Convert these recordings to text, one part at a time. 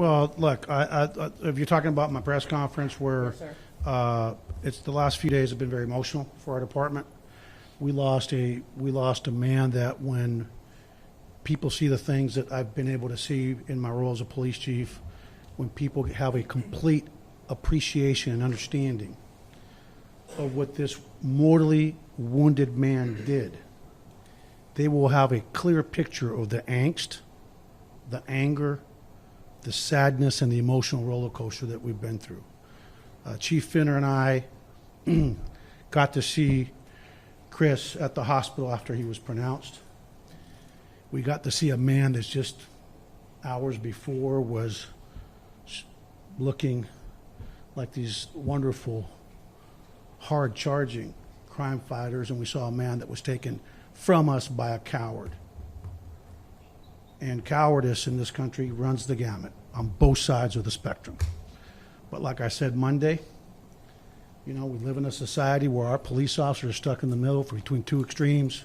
Well, look, if you're talking about my press conference where Yes, it's the last few days have been very emotional for our department. We lost a man that when people see the things that I've been able to see in my role as a police chief, when people have a complete appreciation and understanding of what this mortally wounded man did, they will have a clear picture of the angst, the anger, the sadness, and the emotional roller coaster that we've been through. Chief Finner and I got to see Chris at the hospital after he was pronounced. We got to see a man that's just hours before was looking like these wonderful, hard-charging crime fighters, and we saw a man that was taken from us by a coward. And cowardice in this country runs the gamut on both sides of the spectrum. But like I said Monday, you know, we live in a society where our police officers are stuck in the middle between two extremes.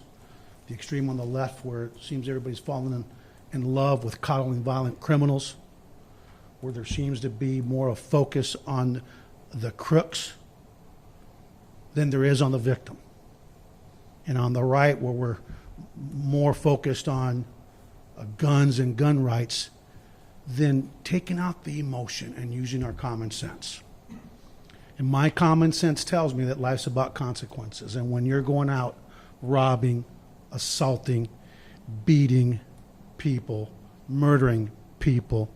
The extreme on the left where it seems everybody's fallen in love with coddling violent criminals, where there seems to be more a focus on the crooks than there is on the victim. And on the right, where we're more focused on guns and gun rights than taking out the emotion and using our common sense. And my common sense tells me that life's about consequences. And when you're going out robbing, assaulting, beating people, murdering people,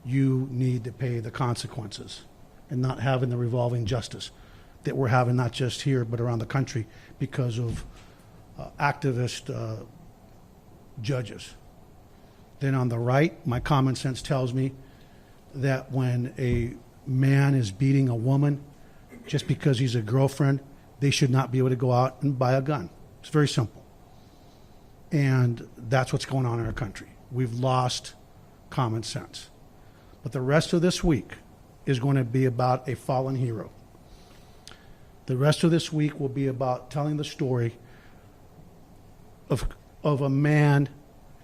you need to pay the consequences and not having the revolving justice that we're having not just here but around the country because of activist judges. Then on the right, my common sense tells me that when a man is beating a woman just because he's a girlfriend, they should not be able to go out and buy a gun. It's very simple. And that's what's going on in our country. We've lost common sense. But the rest of this week is going to be about a fallen hero. The rest of this week will be about telling the story of a man,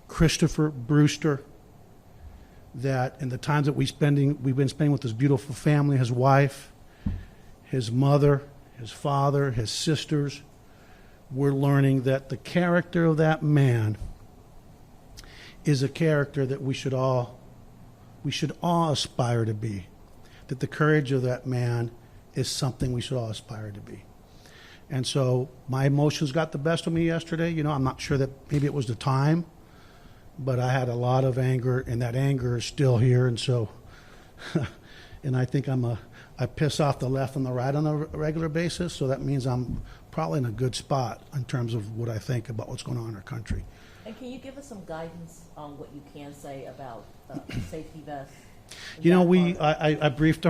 Christopher Brewster, that in the times that we've been spending with his beautiful family, his wife, his mother, his father, his sisters, we're learning that the character of that man is a character that we should all aspire to be. That the courage of that man is something we should all aspire to be. And so my emotions got the best of me yesterday. You know, I'm not sure that maybe it was the time, but I had a lot of anger, and that anger is still here. And so, and I think I piss off the left and the right on a regular basis. So that means I'm probably in a good spot in terms of what I think about what's going on in our country. And can you give us some guidance on what you can say about safety vests? You know, I briefed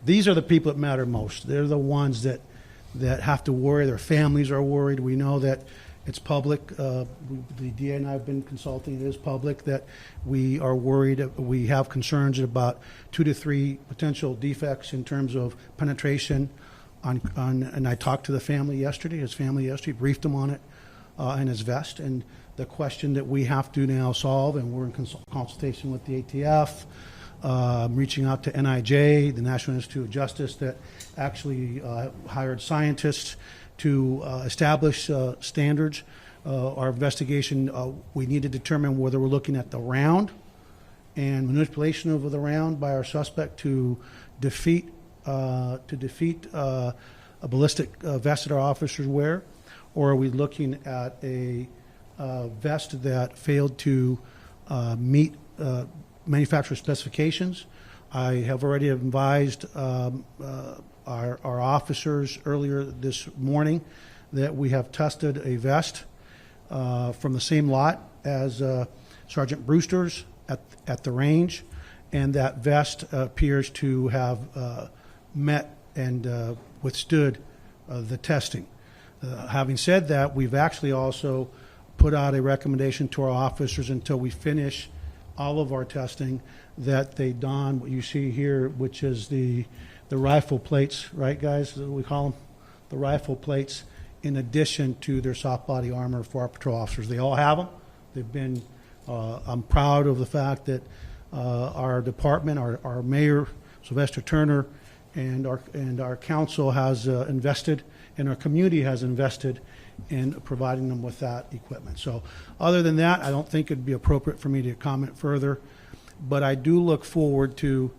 these are the people that matter most. They're the ones that have to worry. Their families are worried. We know that it's public. The DA and I have been consulting. It is public that we are worried. We have concerns about 2 to 3 potential defects in terms of penetration and I talked to the family yesterday, briefed him on it in his vest. And the question that we have to now solve, and we're in consultation with the ATF, reaching out to NIJ, the National Institute of Justice, that actually hired scientists to establish standards. Our investigation, we need to determine whether we're looking at the round and manipulation of the round by our suspect to defeat a ballistic vest that our officers wear, or are we looking at a vest that failed to meet manufacturer specifications? I have already advised our officers earlier this morning that we have tested a vest from the same lot as Sergeant Brewster's at the range, and that vest appears to have met and withstood the testing. Having said that, we've actually also put out a recommendation to our officers until we finish all of our testing that they don what you see here, which is the rifle plates, right, guys? We call them the rifle plates, in addition to their soft body armor for our patrol officers. They all have them. They've been. I'm proud of the fact that our department, our mayor, Sylvester Turner, and our council has invested, and our community has invested in providing them with that equipment. So other than that, I don't think it'd be appropriate for me to comment further, but I do look forward to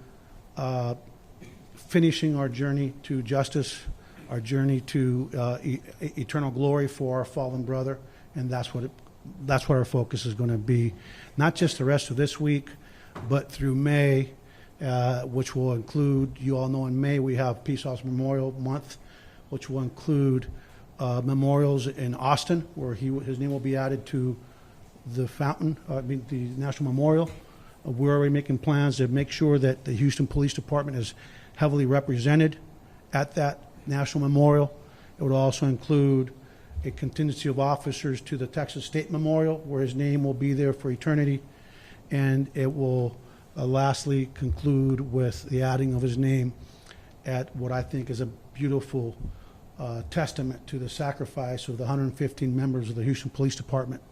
finishing our journey to justice, our journey to eternal glory for our fallen brother, and that's what our focus is going to be, not just the rest of this week, but through May, which will include, you all know in May we have Peace Officer Memorial Month, which will include memorials in Austin, where his name will be added to the fountain, the National Memorial. We're already making plans to make sure that the Houston Police Department is heavily represented at that National Memorial. It would also include a contingency of officers to the Texas State Memorial, where his name will be there for eternity. And it will lastly conclude with the adding of his name at what I think is a beautiful testament to the sacrifice of the 115 members of the Houston Police Department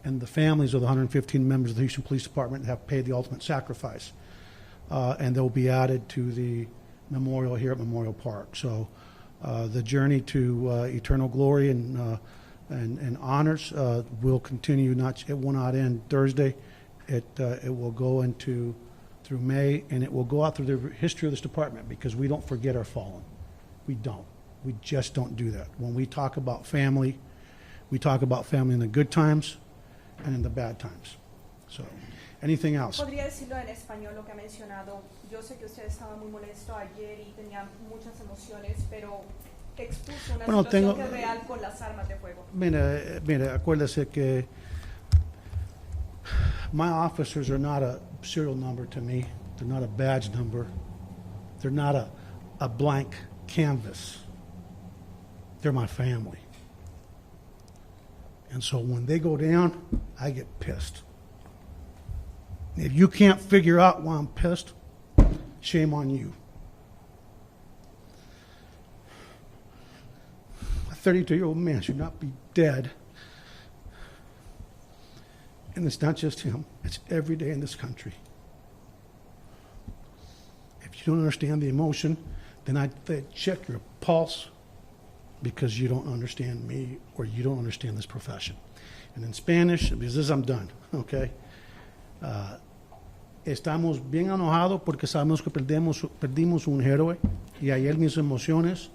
and the families of the 115 members of the Houston Police Department have paid the ultimate sacrifice. And they'll be added to the memorial here at Memorial Park. So the journey to eternal glory and honors will continue. It will not end Thursday. It will go into through May, and it will go out through the history of this department, because we don't forget our fallen. We don't. We just don't do that. When we talk about family, we talk about family in the good times and in the bad times. So, anything else? Podría decirlo en español lo que ha mencionado. Yo sé que usted estaba muy molesto ayer y tenía muchas emociones, pero expuso una situación que es real con las armas de fuego. Mira, acuérdese que my officers are not a serial number to me. They're not a badge number. They're not a blank canvas. They're my family. And so when they go down, I get pissed. If you can't figure out why I'm pissed, shame on you. A 32-year-old man should not be dead. And it's not just him, it's every day in this country. If you don't understand the emotion, then I'd check your pulse, because you don't understand me or you don't understand this profession. And in Spanish, because this I'm done, okay? Estamos bien enojados porque sabemos que perdimos un héroe, y ayer mis emociones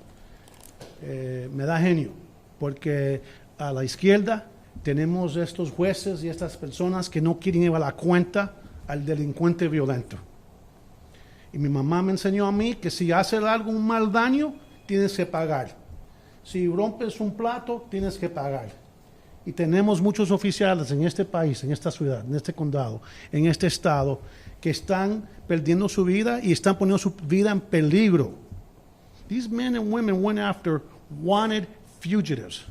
me da genio, porque a la izquierda tenemos estos jueces y estas personas que no quieren llevar la cuenta al delincuente violento. Y mi mamá me enseñó a mí que si haces algún mal daño, tienes que pagar. Si rompes un plato, tienes que pagar. Y tenemos muchos oficiales en este país, en esta ciudad, en este condado, en este estado, que están perdiendo su vida y están poniendo su vida en peligro. These men and women went after wanted fugitives.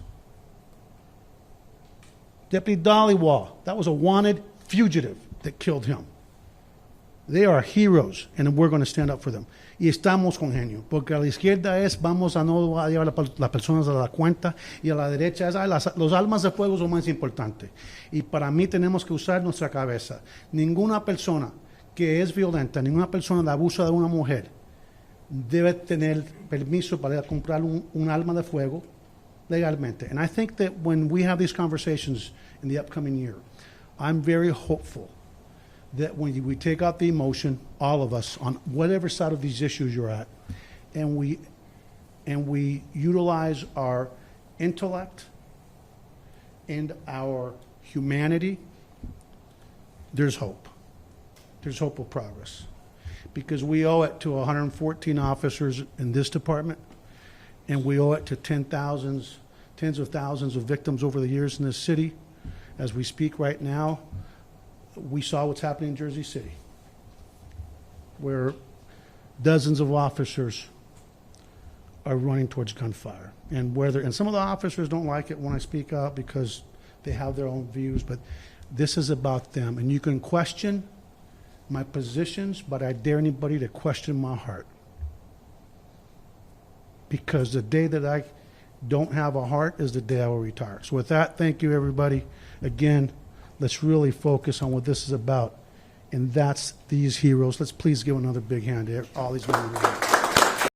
Deputy Dhaliwal, that was a wanted fugitive that killed him. They are heroes, and we're going to stand up for them. Y estamos con genio, porque a la izquierda es vamos a no llevar las personas a la cuenta, y a la derecha es los armas de fuego son más importantes. Y para mí tenemos que usar nuestra cabeza. Ninguna persona que es violenta, ninguna persona que abusa de una mujer debe tener permiso para comprar un arma de fuego legalmente. And I think that when we have these conversations in the upcoming year, I'm very hopeful that when we take out the emotion, all of us, on whatever side of these issues you're at, and we utilize our intellect and our humanity, there's hope. There's hope of progress. Because we owe it to 114 officers in this department, and we owe it to tens of thousands of victims over the years in this city. As we speak right now, we saw what's happening in Jersey City, where dozens of officers are running towards gunfire. And some of the officers don't like it when I speak out because they have their own views, but this is about them. And you can question my positions, but I dare anybody to question my heart. Because the day that I don't have a heart is the day I will retire. So with that, thank you, everybody. Again, let's really focus on what this is about, And that's these heroes. Let's please give another big hand to all these men and women.